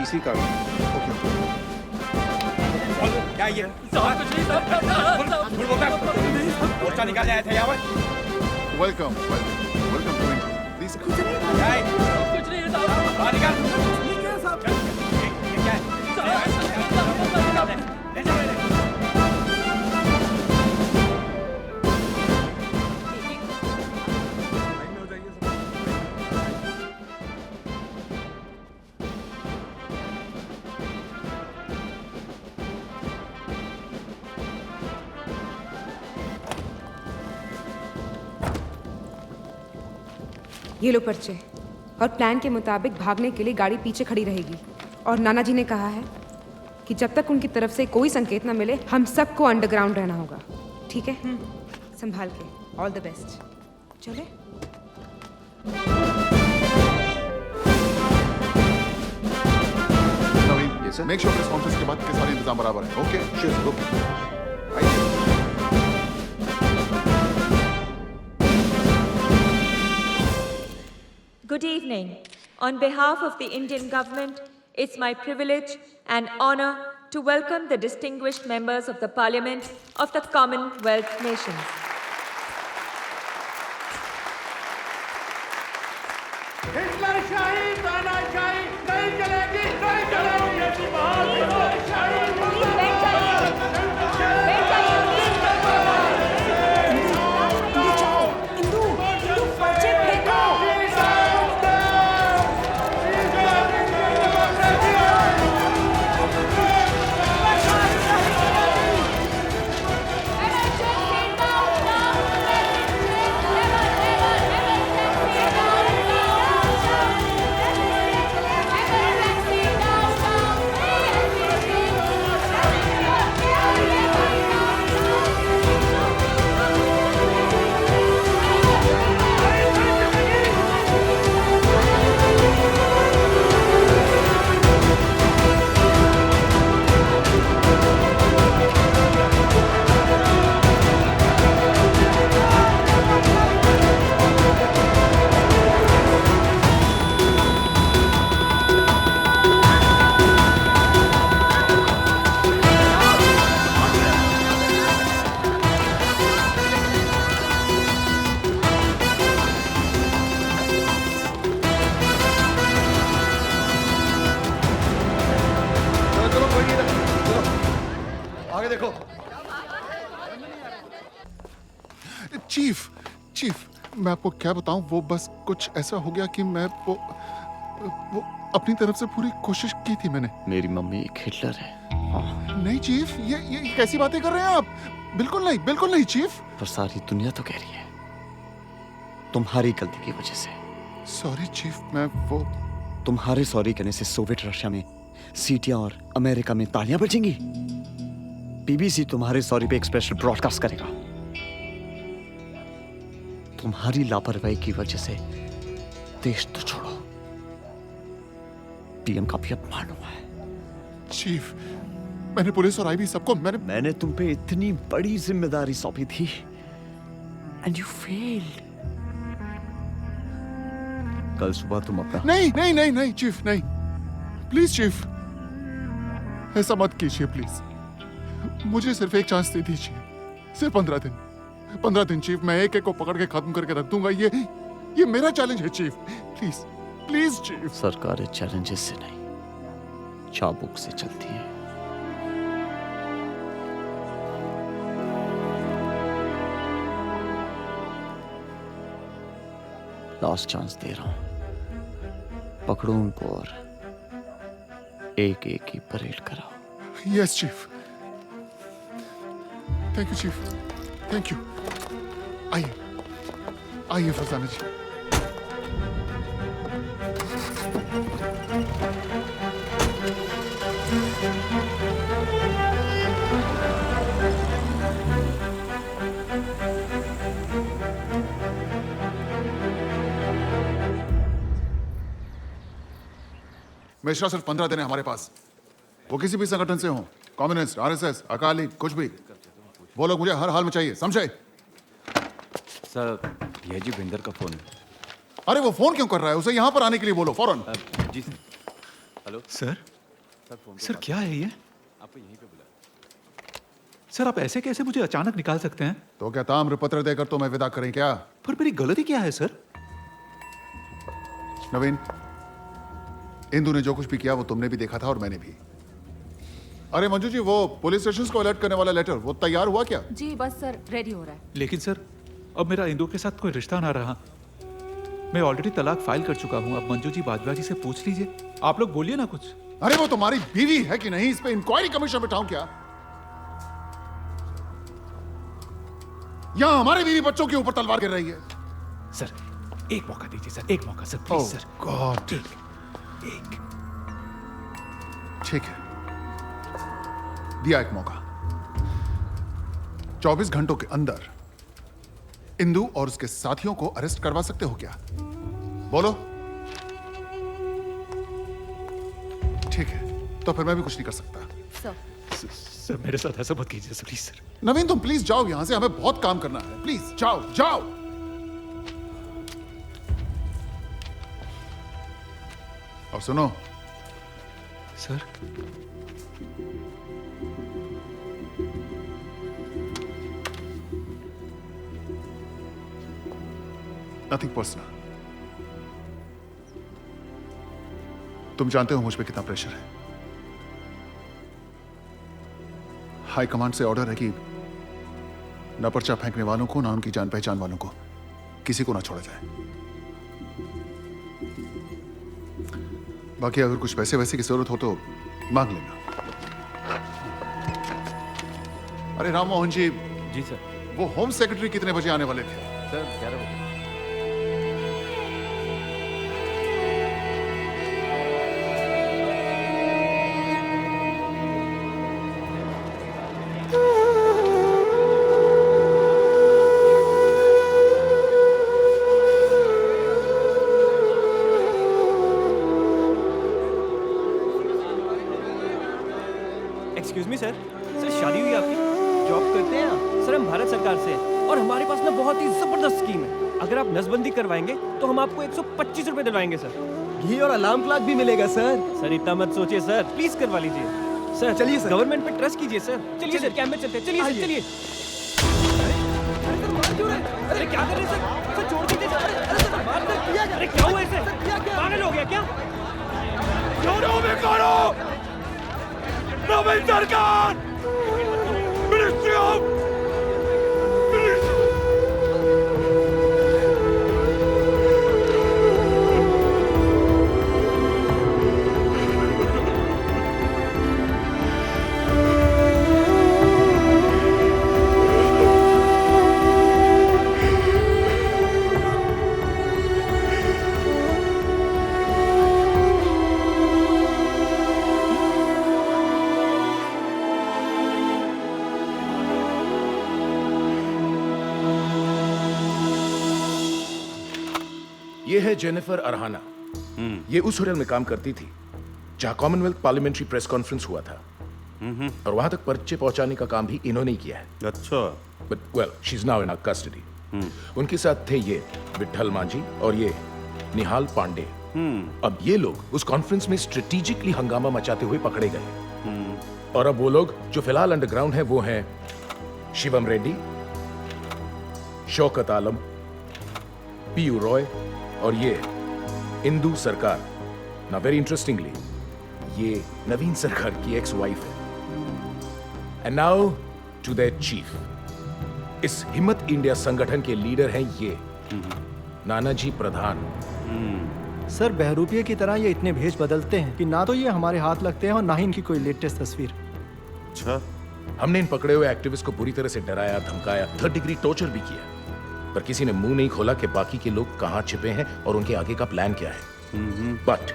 PC card. क्या ये मोर्चा निकालने आए थे यहाँ पर? Welcome welcome to India. Please कुछ नहीं साहब, निकाल। ये क्या है? ले जाओ इन्हें। ये लो पर्चे। और प्लान के मुताबिक भागने के लिए गाड़ी पीछे खड़ी रहेगी। और नाना जी ने कहा है कि जब तक उनकी तरफ से कोई संकेत ना मिले हम सबको अंडरग्राउंड रहना होगा। ठीक है? संभाल के। All the best. चले? Naveen, yes sir. Make sure press conference के बाद के सारे इंतजाम बराबर है। Okay sure. Okay Good evening. On behalf of the Indian government, it's my privilege and honor to welcome the distinguished members of the Parliament of the Commonwealth nations. हिटलरशाही, तानाशाही नहीं चलेगी, नहीं चलेगी। चीफ, मैं आपको क्या बताऊं, वो बस कुछ ऐसा हो गया कि मैं वो अपनी तरफ से पूरी कोशिश की थी मैंने। मेरी मम्मी एक हिटलर है। हाँ। नहीं चीफ, ये कैसी बातें कर रहे हैं आप? बिल्कुल नहीं चीफ। पर सारी दुनिया तो कह रही है तुम्हारी गलती की वजह से। सॉरी चीफ, मैं वो तुम्हारे सॉरी कहने से सोवियत रशिया में सीटियां और अमेरिका में तालियां बजेंगी। बीबीसी तुम्हारे सॉरी पे एक्सप्रेशन ब्रॉडकास्ट करेगा। तुम्हारी लापरवाही की वजह से देश तो छोड़ो, पीएम का भी अपमान हुआ है। चीफ, मैंने पुलिस और आईबी सबको मैंने तुम पे इतनी बड़ी जिम्मेदारी सौंपी थी एंड यू फेल्ड। कल सुबह तुम अपना नहीं चीफ, नहीं प्लीज चीफ, ऐसा मत कीजिए प्लीज। मुझे सिर्फ एक चांस दे दीजिए, सिर्फ 15 दिन चीफ। मैं एक को पकड़ के खत्म करके रख दूंगा। ये मेरा चैलेंज है चीफ। Please chief. सरकारें चैलेंजेस से नहीं, चाबुक से चलती है। लास्ट चांस दे रहा हूं, पकड़ो उनको और एक एक की परेड कराओ। Yes chief. Thank you chief, thank you. आइए फरजाना जी। मिश्रा सिर्फ 15 दिन है हमारे पास। वो किसी भी संगठन से हो, कम्युनिस्ट, आरएसएस, अकाली, कुछ भी, वो लोग मुझे हर हाल में चाहिए, समझे? सर, यह जी भिंदर का फोन है। अरे वो फोन क्यों कर रहा है? उसे यहाँ पर आने के लिए बोलो फौरन। जी सर। हेलो सर, सर क्या है ये? आपको यहीं पे बुला। सर आप ऐसे कैसे मुझे अचानक निकाल सकते हैं? तो क्या ताम्र पत्र देकर तो मैं विदा करें क्या? पर मेरी गलती क्या है सर? नवीन, इंदु ने जो कुछ भी किया वो तुमने भी देखा था और मैंने भी। अरे मंजू जी, वो पुलिस स्टेशन को अलर्ट करने वाला लेटर वो तैयार हुआ क्या? जी बस सर, रेडी हो रहा है। लेकिन सर अब मेरा इंदु के साथ कोई रिश्ता ना रहा। मैं ऑलरेडी तलाक फाइल कर चुका हूँ। अब मंजू जी बाजवा जी से पूछ लीजिए। आप लोग बोलिए ना कुछ। अरे वो तुम्हारी बीवी है कि नहीं, इस पे इंक्वायरी कमीशन बिठाऊं क्या? यहां हमारे बीवी बच्चों के ऊपर तलवार गिर रही है। सर एक मौका दीजिए सर, एक मौका सर, प्लीज सर। गॉड, एक ठीक है, दिया एक मौका। 24 घंटों के अंदर इंदु और उसके साथियों को अरेस्ट करवा सकते हो क्या? बोलो। ठीक है, तो फिर मैं भी कुछ नहीं कर सकता। सर मेरे साथ ऐसा मत कीजिए सर, प्लीज सर। नवीन तुम प्लीज जाओ यहां से, हमें बहुत काम करना है। प्लीज जाओ जाओ। और सुनो सर, नथिंग पर्सनल। तुम जानते हो मुझ पे कितना प्रेशर है। हाई कमांड से ऑर्डर है कि न पर्चा फेंकने वालों को, ना उनकी जान पहचान वालों को, किसी को ना छोड़ा जाए। बाकी अगर कुछ पैसे वैसे की जरूरत हो तो मांग लेना। अरे राम मोहन जी, जी सर। वो होम सेक्रेटरी कितने बजे आने वाले थे? सर 11 बजे। एक्सक्यूज मी सर, शादी हुई आपकी? जॉब करते हैं आप? सर हम भारत सरकार से हैं और हमारे पास ना बहुत ही जबरदस्त स्कीम है। अगर आप नसबंदी करवाएंगे तो हम आपको 125 रुपए दिलवाएंगे सर। घी और अलार्म क्लॉक भी मिलेगा सर। सर इतना मत सोचिए सर, प्लीज करवा लीजिए सर। चलिए सर। गवर्नमेंट पे ट्रस्ट कीजिए सर। चलिए सर, कैंप में चलते हैं। चलिए सर, चलिए। अरे क्या कर रहे हैं सर? सर छोड़ दीजिए सर। अरे सर मार कर। अरे क्या हुआ इसे? पागल हो गया क्या? नवीन सरकार, मिनिस्ट्री ऑफ ये है जेनिफर अरहाना। ये उस होटल में काम करती थी जहां कॉमनवेल्थ पार्लियामेंट्री प्रेस कॉन्फ्रेंस हुआ था, और वहां तक पर्चे पहुंचाने का काम भी इन्होंने ही किया है। अच्छा। But well, she is now in our custody. उनके साथ थे ये विठल मांझी और ये निहाल पांडे। अब ये लोग उस कॉन्फ्रेंस में स्ट्रेटेजिकली हंगामा मचाते हुए पकड़े गए, और अब वो लोग जो फिलहाल अंडरग्राउंड है वो हैं शिवम रेड्डी, शौकत आलम, पीयू रॉय और ये इंदु सरकार। ना वेरी इंटरेस्टिंगली, ये नवीन सरकार की एक्स वाइफ है। And now to their chief. इस हिम्मत इंडिया संगठन के लीडर हैं ये नानाजी प्रधान। सर बहरूपिये की तरह ये इतने भेष बदलते हैं कि ना तो ये हमारे हाथ लगते हैं और ना ही इनकी कोई लेटेस्ट तस्वीर। अच्छा। हमने इन पकड़े हुए एक्टिविस्ट को बुरी तरह से डराया, धमकाया, 3rd डिग्री टॉर्चर भी किया, पर किसी ने मुंह नहीं खोला कि बाकी के लोग कहां छिपे हैं और उनके आगे का प्लान क्या है। बट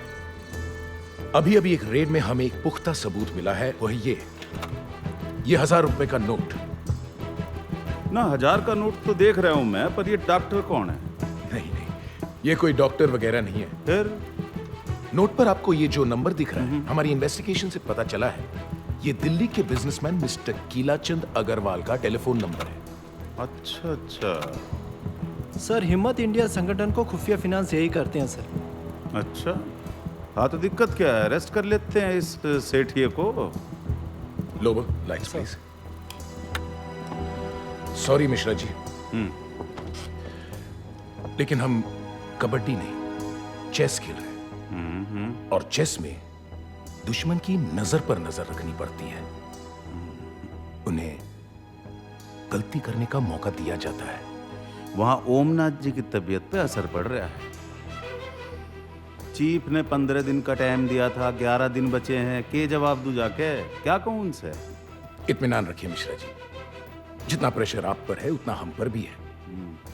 अभी अभी एक रेड में हमें एक पुख्ता सबूत मिला है, वह ये 1000 रुपए का नोट। ना 1000 का नोट तो देख रहा हूं मैं, पर ये डॉक्टर कौन है? नहीं नहीं, ये कोई डॉक्टर वगैरह नहीं है। फिर नोट पर आपको ये जो नंबर दिख रहा है, हमारी इन्वेस्टिगेशन से पता चला है ये दिल्ली के बिजनेसमैन मिस्टर कीलाचंद अग्रवाल का टेलीफोन नंबर है। अच्छा अच्छा। सर हिम्मत इंडिया संगठन को खुफिया फिनांस यही करते हैं सर। अच्छा, हाँ तो दिक्कत क्या है, अरेस्ट कर लेते हैं इस सेठिए को। Lobo, lights please. Sorry Mishra ji, लेकिन हम कबड्डी नहीं, चेस खेल रहे हैं। और चेस में दुश्मन की नजर पर नजर रखनी पड़ती है। उन्हें गलती करने का मौका दिया जाता है। वहां ओमनाथ जी की तबीयत पे असर पड़ रहा है। चीफ ने 15 दिन का टाइम दिया था, 11 दिन बचे हैं। के जवाब दूं जाके, क्या कहूं उनसे? इत्मीनान रखिए मिश्रा जी, जितना प्रेशर आप पर है उतना हम पर भी है।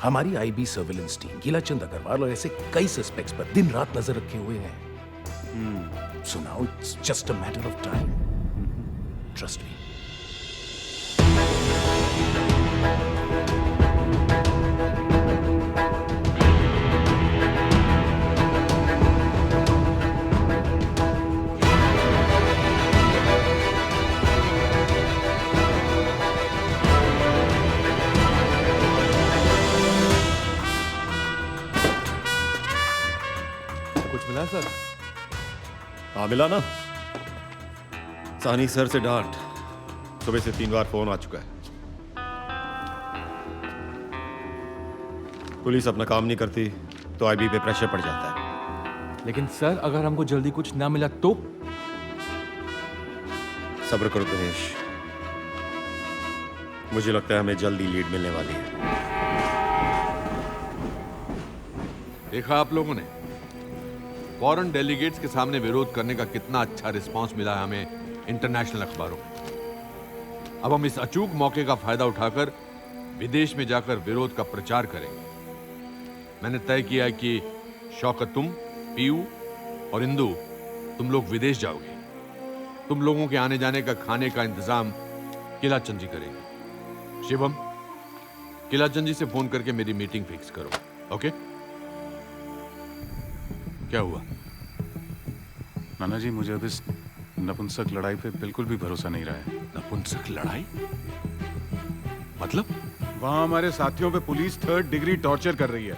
हमारी आईबी सर्विलेंस टीम गीलाचंद अग्रवाल और ऐसे कई सस्पेक्ट्स पर दिन रात नजर रखे हुए हैं। So now it's just a matter of time, trust me. कुछ मिला सर? हाँ मिला ना। सानी सर से डांट, सुबह से 3 बार फोन आ चुका है। पुलिस अपना काम नहीं करती तो आईबी पे प्रेशर पड़ जाता है। लेकिन सर अगर हमको जल्दी कुछ ना मिला तो? सब्र करो दिनेश, मुझे लगता है हमें जल्दी लीड मिलने वाली है। देखा आप लोगों ने फॉरेन डेलीगेट्स के सामने विरोध करने का कितना अच्छा रिस्पांस मिला है हमें इंटरनेशनल अखबारों में। अब हम इस अचूक मौके का फायदा उठाकर विदेश में जाकर विरोध का प्रचार करेंगे। मैंने तय किया है कि शौकत, तुम, पीयू और इंदु, तुम लोग विदेश जाओगे। तुम लोगों के आने जाने का खाने का इंतजाम किलाचंद जी करेंगे। शिवम, किलाचंद जी से फोन करके मेरी मीटिंग फिक्स करो। ओके? क्या हुआ? नाना जी, मुझे अब इस नपुंसक लड़ाई पे बिल्कुल भी भरोसा नहीं रहा है। नपुंसक लड़ाई मतलब? वहाँ हमारे साथियों पे पुलिस 3rd डिग्री टॉर्चर कर रही है।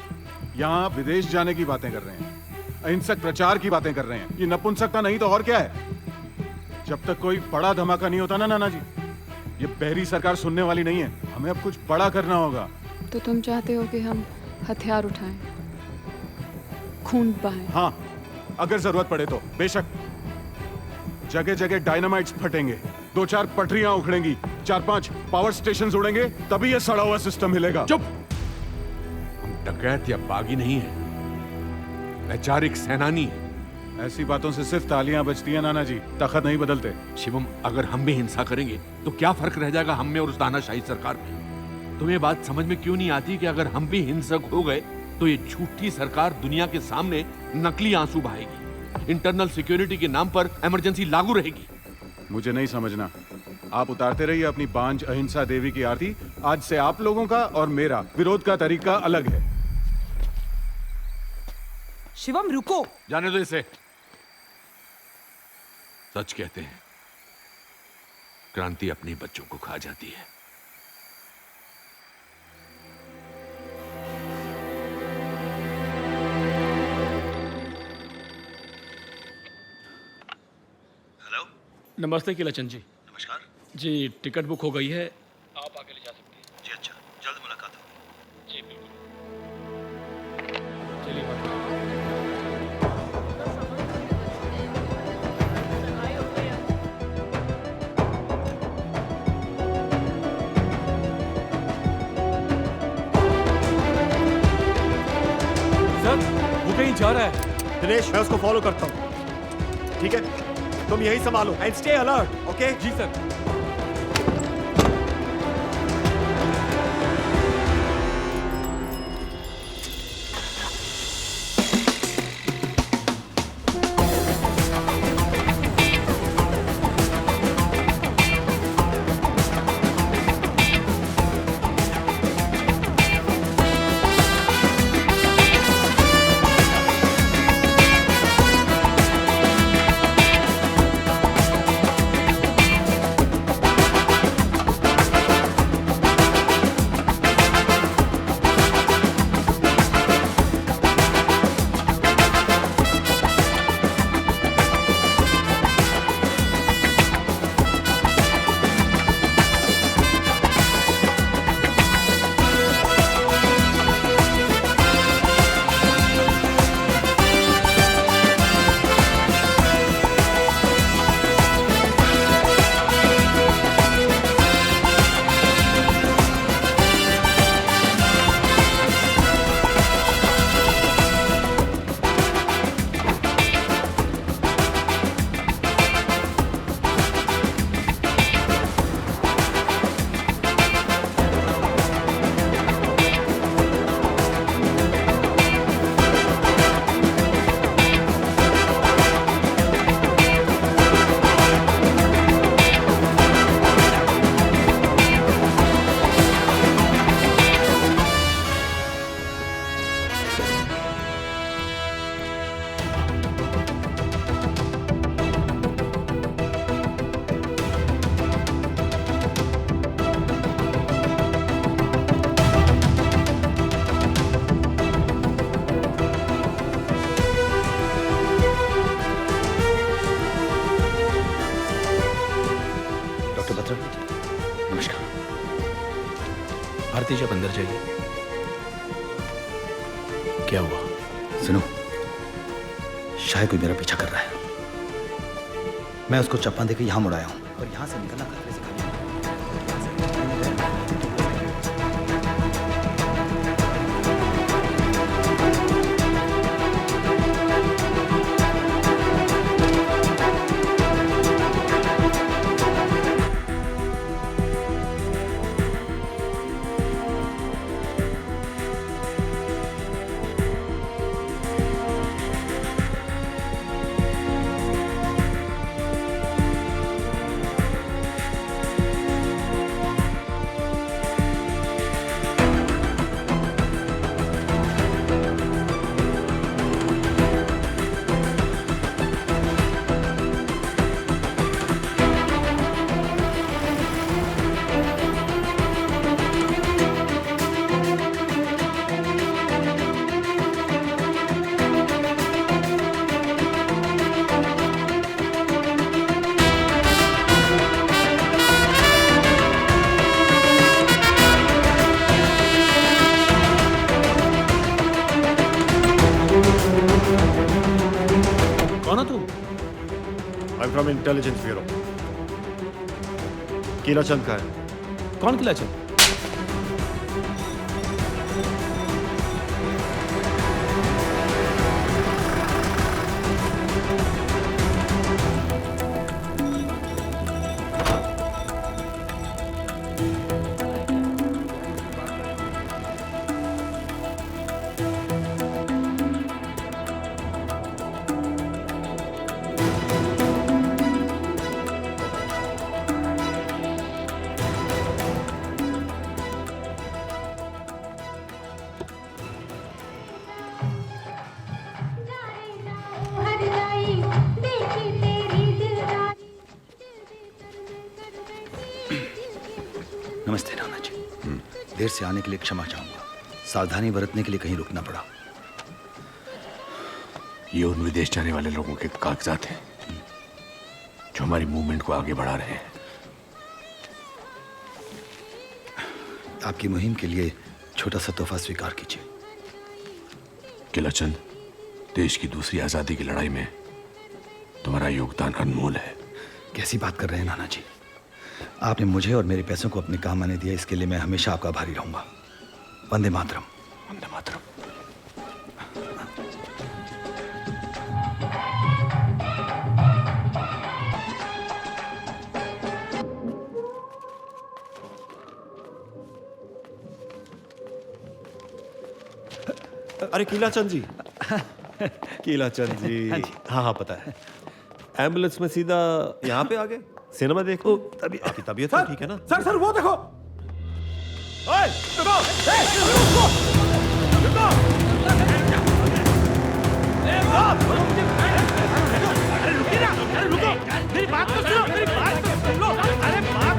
यहाँ आप विदेश जाने की बातें कर रहे हैं, अहिंसक प्रचार की बातें कर रहे हैं। ये नपुंसकता नहीं तो और क्या है? जब तक कोई बड़ा धमाका नहीं होता ना नाना जी, ये बहरी सरकार सुनने वाली नहीं है। हमें अब कुछ बड़ा करना होगा। तो तुम चाहते हो कि हम हथियार उठाएं, खून बहाएं? हाँ, अगर जरूरत पड़े तो बेशक। जगह जगह डायनामाइट्स फटेंगे, 2-4 पटरियां उखड़ेंगी, 4-5 पावर स्टेशन उड़ेंगे, तभी ये सड़ा हुआ सिस्टम हिलेगा। चुप! हम डकैत या बागी नहीं है, वैचारिक सेनानी है। ऐसी बातों से सिर्फ तालियां बजती हैं नाना जी, तखत नहीं बदलते। शिवम, अगर हम भी हिंसा करेंगे तो क्या फर्क रह जाएगा हम में और उस तानाशाही सरकार में? तुम्हें बात समझ में क्यों नहीं आती कि अगर हम भी हिंसक हो गए तो ये झूठी सरकार दुनिया के सामने नकली आंसू बहाएगी, इंटरनल सिक्योरिटी के नाम पर इमरजेंसी लागू रहेगी। मुझे नहीं समझना, आप उतारते रहिए अपनी बांझ अहिंसा देवी की आरती। आज से आप लोगों का और मेरा विरोध का तरीका अलग है। शिवम रुको, जाने दो इसे। सच कहते हैं, क्रांति अपने बच्चों को खा जाती है। नमस्ते किलाचंद जी। नमस्कार जी, टिकट बुक हो गई है, आप आके ले जा सकते हैं। जी अच्छा, जल्द मुलाकात होगी। जी बिल्कुल, चलिए बात। सर, वो कहीं जा रहा है। दिनेश, मैं उसको फॉलो करता हूँ। ठीक है, तुम यही संभालो एंड स्टे अलर्ट। ओके? जी सर। दीजिए, आप अंदर जाइए। क्या हुआ? सुनो, शायद कोई मेरा पीछा कर रहा है। मैं उसको चप्पा देकर यहां मुड़ाया हूं और यहां से निकलना खतरे से खाली है। I'm from Intelligence Bureau. कीला चंद का है। कौन कीला चंद? नमस्ते नाना जी। देर से आने के लिए क्षमा चाहूंगा। सावधानी बरतने के लिए कहीं रुकना पड़ा। ये उन विदेश जाने वाले लोगों के कागजात हैं जो हमारी मूवमेंट को आगे बढ़ा रहे हैं। आपकी मुहिम के लिए छोटा सा तोहफा स्वीकार कीजिए। किला चंद, देश की दूसरी आजादी की लड़ाई में तुम्हारा योगदान अनमोल है। कैसी बात कर रहे हैं नाना जी? आपने मुझे और मेरे पैसों को अपने काम आने दिया, इसके लिए मैं हमेशा आपका आभारी रहूंगा। वंदे मातरम। वंदे मातरम। अरे कीला चंद जी। कीला चंद जी। हाँ हाँ पता है। एम्बुलेंस में सीधा यहाँ पे आ गए। सिनेमा देखो। आपकी तबीयत तो ठीक है ना? सर सर वो देखो। ओए, रुको! अरे रुकिए ना! अरे रुको! मेरी बात तो सुनो! मेरी बात तो सुन लो! अरे बात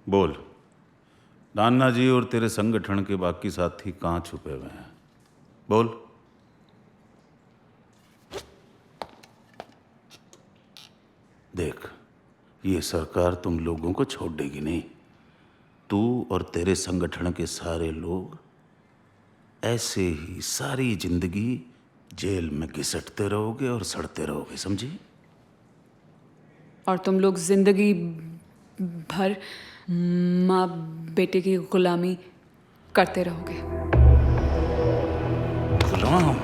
बोल, नाना जी और तेरे संगठन के बाकी साथी कहाँ छुपे हुए हैं? बोल। देख, ये सरकार तुम लोगों को छोड़ देगी नहीं। तू और तेरे संगठन के सारे लोग ऐसे ही सारी जिंदगी जेल में घिसटते रहोगे और सड़ते रहोगे, समझी? और तुम लोग जिंदगी भर माँ बेटे की गुलामी करते रहोगे। गुलाम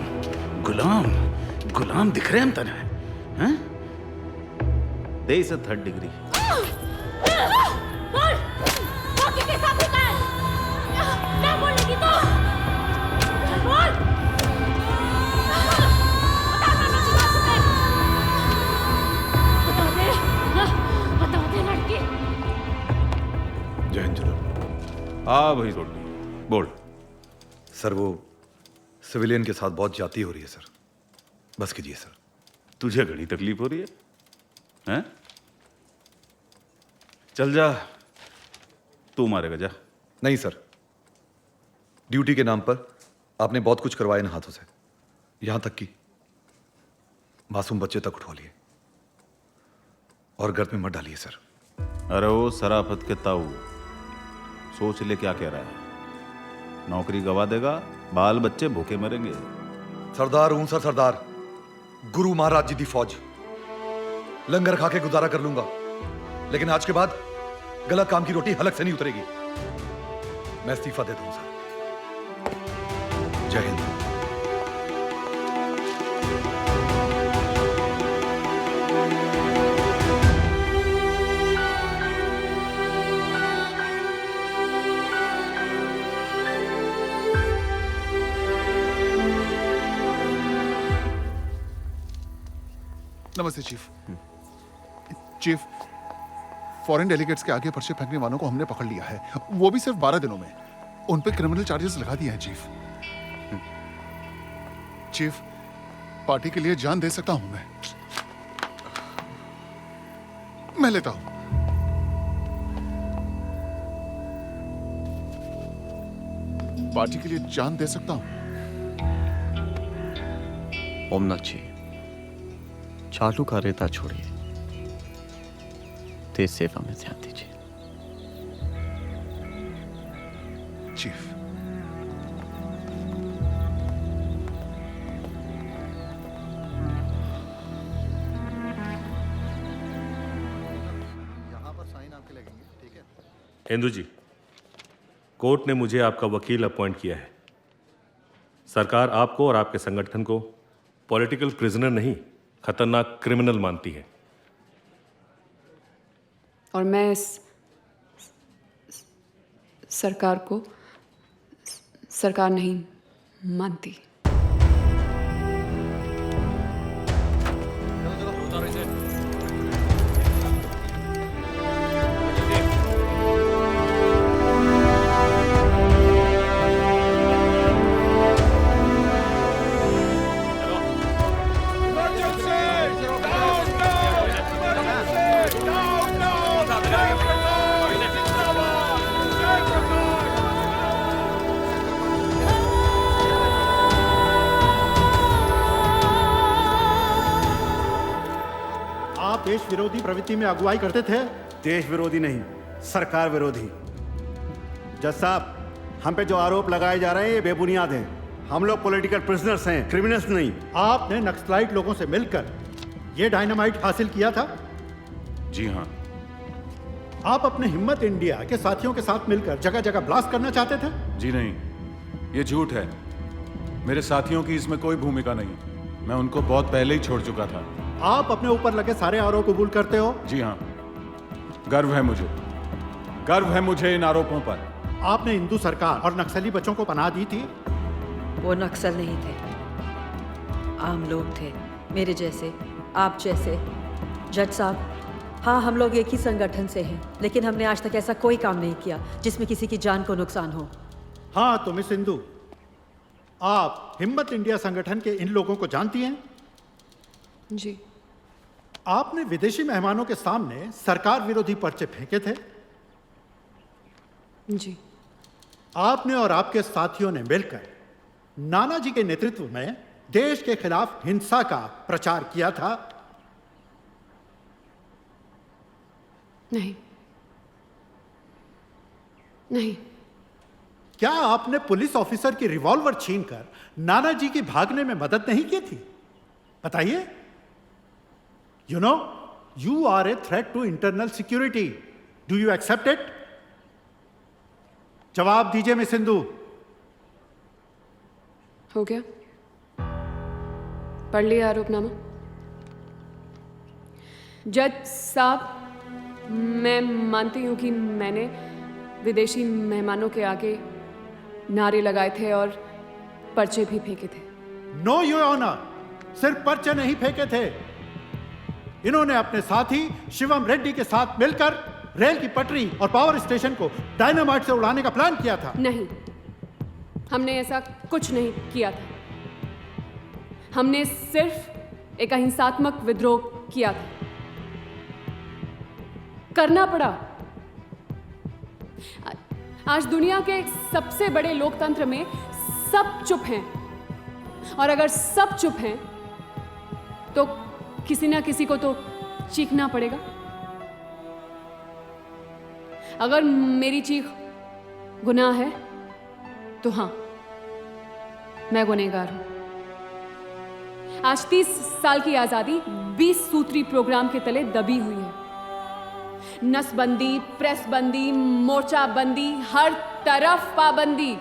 गुलाम गुलाम दिख रहे हम तने, हैं? दे इसे 3rd डिग्री। जय हिंद जनाब। हाँ भाई रोटी बोल। सर वो सिविलियन के साथ बहुत ज्यादती हो रही है सर, बस कीजिए सर। तुझे घड़ी तकलीफ हो रही है, हैं? चल जा, तू मारेगा जा। नहीं सर, ड्यूटी के नाम पर आपने बहुत कुछ करवाया इन हाथों से, यहां तक कि मासूम बच्चे तक उठवा लिए और गर्द में मत डालिए सर। अरे वो सराफत के ताऊ, सोच ले क्या कह रहा है। नौकरी गवा देगा, बाल बच्चे भूखे मरेंगे। सरदार हूं सर, सरदार। गुरु महाराज जी दी फौज, लंगर खा के गुजारा कर लूंगा, लेकिन आज के बाद गलत काम की रोटी हलक से नहीं उतरेगी। मैं इस्तीफा देता हूं सर। जय हिंद। नमस्ते चीफ। चीफ, फॉरेन डेलीगेट्स के आगे पर्चे फेंकने वालों को हमने पकड़ लिया है, वो भी सिर्फ 12 दिनों में। उन पे क्रिमिनल चार्जेस लगा दिए हैं चीफ। चीफ, पार्टी के लिए जान दे सकता हूं मैं लेता हूं। पार्टी के लिए जान दे सकता हूं। ओमनाथ जी, चालू का रेता छोड़िए, देश सेवा में ध्यान दीजिए। चीफ, यहां पर साइन आपके लगेंगे, ठीक है? इंदु जी, कोर्ट ने मुझे आपका वकील अपॉइंट किया है। सरकार आपको और आपके संगठन को पॉलिटिकल प्रिजनर नहीं, खतरनाक क्रिमिनल मानती है। और मैं इस सरकार को सरकार नहीं मानती। देश विरोधी प्रवृत्ति में अगुवाई करते थे। देश विरोधी नहीं, सरकार विरोधी। जज साहब, हम पे जो आरोप लगाए जा रहे हैं ये बेबुनियाद हैं। हम लोग पॉलिटिकल प्रिजनर्स हैं, क्रिमिनल्स नहीं। आपने नक्सलाइट लोगों से मिलकर ये डायनामाइट हासिल किया था? जी हाँ। आप अपने हिम्मत इंडिया के साथियों के साथ मिलकर जगह जगह ब्लास्ट करना चाहते थे? जी नहीं, ये झूठ है। मेरे साथियों की इसमें कोई भूमिका नहीं, मैं उनको बहुत पहले ही छोड़ चुका था। आप अपने ऊपर लगे सारे आरोप कबूल करते हो? जी हाँ, गर्व है मुझे, गर्व है मुझे इन आरोपों पर। आपने हिंदू सरकार और नक्सली बच्चों को पनाह दी थी? वो नक्सल नहीं थे, आम लोग थे, मेरे जैसे, आप जैसे। जज साहब, हाँ, हम लोग एक ही संगठन से हैं, लेकिन हमने आज तक ऐसा कोई काम नहीं किया जिसमें किसी की जान को नुकसान हो। हाँ तो मिस सिंधु, आप हिम्मत इंडिया संगठन के इन लोगों को जानती हैं? जी। आपने विदेशी मेहमानों के सामने सरकार विरोधी पर्चे फेंके थे? जी। आपने और आपके साथियों ने मिलकर नानाजी के नेतृत्व में देश के खिलाफ हिंसा का प्रचार किया था। नहीं नहीं। क्या आपने पुलिस ऑफिसर की रिवॉल्वर छीनकर नाना जी की भागने में मदद नहीं की थी? बताइए। You know, you are a threat to internal security. Do you accept it? जवाब दीजिए मिस सिंधु। हो गया, पढ़ लिया आरोपनामा। जज साहब, मैं मानती हूं कि मैंने विदेशी मेहमानों के आगे नारे लगाए थे और पर्चे भी फेंके थे। नो योर ऑनर, सिर्फ पर्चे नहीं फेंके थे। इन्होंने अपने साथी शिवम रेड्डी के साथ मिलकर रेल की पटरी और पावर स्टेशन को डायनामाइट से उड़ाने का प्लान किया था। नहीं, हमने ऐसा कुछ नहीं किया था। हमने सिर्फ एक अहिंसात्मक विद्रोह किया था। करना पड़ा। आज दुनिया के सबसे बड़े लोकतंत्र में सब चुप हैं, और अगर सब चुप हैं तो किसी ना किसी को तो चीखना पड़ेगा। अगर मेरी चीख गुनाह है तो हां, मैं गुनहगार हूं। आज 30 साल की आजादी 20 सूत्री प्रोग्राम के तले दबी हुई है। नसबंदी, प्रेस बंदी, मोर्चा बंदी, हर तरफ पाबंदी।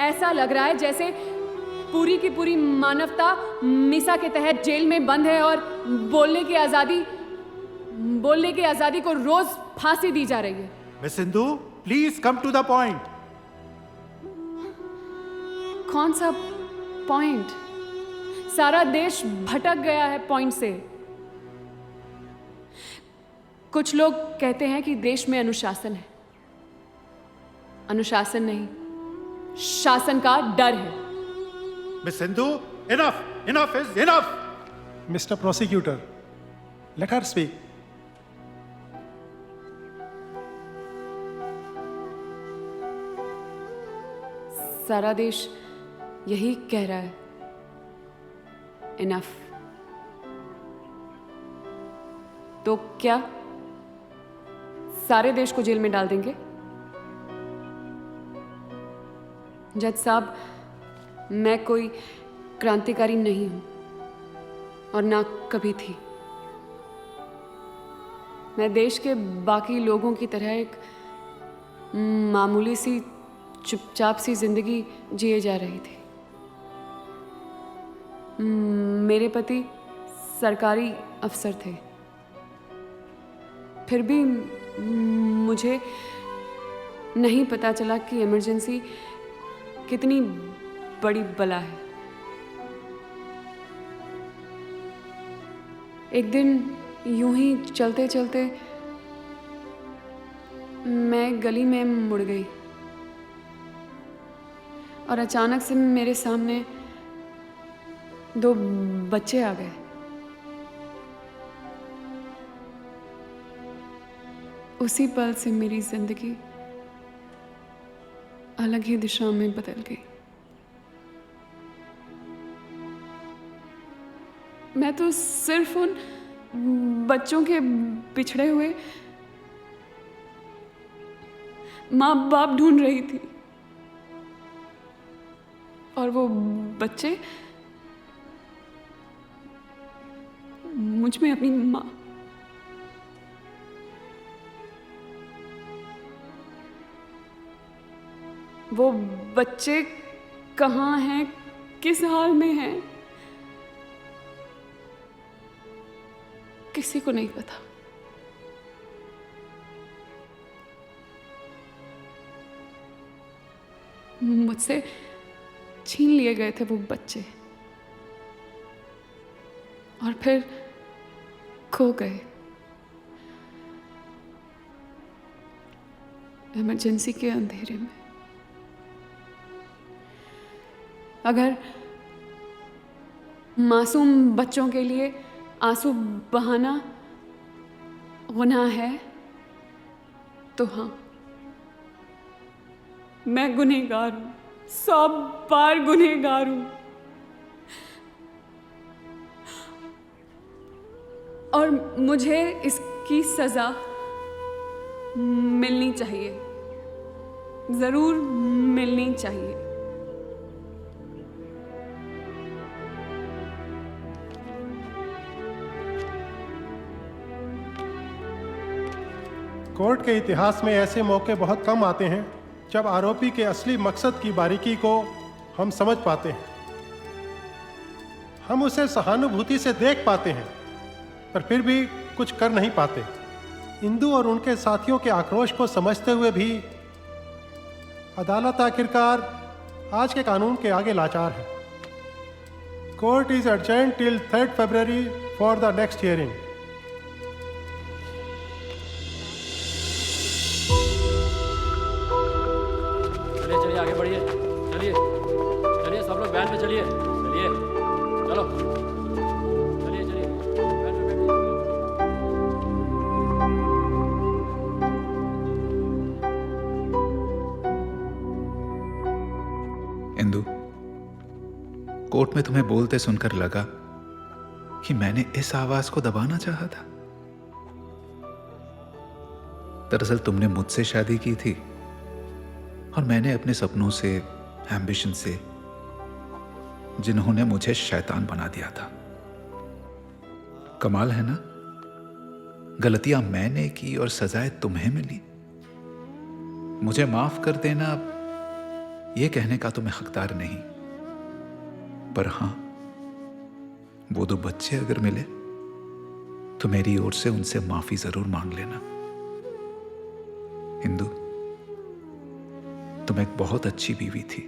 ऐसा लग रहा है जैसे पूरी की पूरी मानवता मीसा के तहत जेल में बंद है और बोलने की आजादी को रोज फांसी दी जा रही है। Miss Sindhu, please come to the point. कौन सा पॉइंट? सारा देश भटक गया है पॉइंट से। कुछ लोग कहते हैं कि देश में अनुशासन है। अनुशासन नहीं, शासन का डर है। Miss Sindhu, enough, enough is enough. Mister prosecutor, let her speak. सारा देश यही कह रहा है, इनफ। तो क्या सारे देश को जेल में डाल देंगे? जज साहब, मैं कोई क्रांतिकारी नहीं हूं और ना कभी थी। मैं देश के बाकी लोगों की तरह एक मामूली सी चुपचाप सी जिंदगी जिए जा रही थी। मेरे पति सरकारी अफसर थे, फिर भी मुझे नहीं पता चला कि इमरजेंसी कितनी बड़ी बला है। एक दिन यूं ही चलते चलते मैं गली में मुड़ गई और अचानक से मेरे सामने 2 बच्चे आ गए। उसी पल से मेरी जिंदगी अलग ही दिशा में बदल गई। मैं तो सिर्फ उन बच्चों के बिछड़े हुए माँ बाप ढूंढ रही थी, और वो बच्चे मुझ में अपनी माँ। वो बच्चे कहाँ हैं, किस हाल में हैं, किसी को नहीं पता। मुझसे छीन लिए गए थे वो बच्चे और फिर खो गए इमरजेंसी के अंधेरे में। अगर मासूम बच्चों के लिए आंसू बहाना गुनाह है तो हाँ, मैं गुनहगार हूं, 100 बार गुनहगार हूं। और मुझे इसकी की सजा मिलनी चाहिए, जरूर मिलनी चाहिए। कोर्ट के इतिहास में ऐसे मौके बहुत कम आते हैं जब आरोपी के असली मकसद की बारीकी को हम समझ पाते हैं, हम उसे सहानुभूति से देख पाते हैं, पर फिर भी कुछ कर नहीं पाते। इंदु और उनके साथियों के आक्रोश को समझते हुए भी अदालत आखिरकार आज के कानून के आगे लाचार है। Court is adjourned till 3rd February for the next hearing. चलिए आगे बढ़िए, चलिए चलिए सब लोग वैन पे चलिए, चलिए चलो चलिए चलिए वैन पे बैठिए। इंदु, कोर्ट में तुम्हें बोलते सुनकर लगा कि मैंने इस आवाज को दबाना चाहा था। दरअसल तुमने मुझसे शादी की थी और मैंने अपने सपनों से, एम्बिशन से, जिन्होंने मुझे शैतान बना दिया था। कमाल है ना, गलतियां मैंने की और सजाएं तुम्हें मिली। मुझे माफ कर देना, यह कहने का तो मैं हकदार नहीं, पर हां, वो दो बच्चे अगर मिले तो मेरी ओर से उनसे माफी जरूर मांग लेना। इंदु, तुम एक बहुत अच्छी बीवी थी,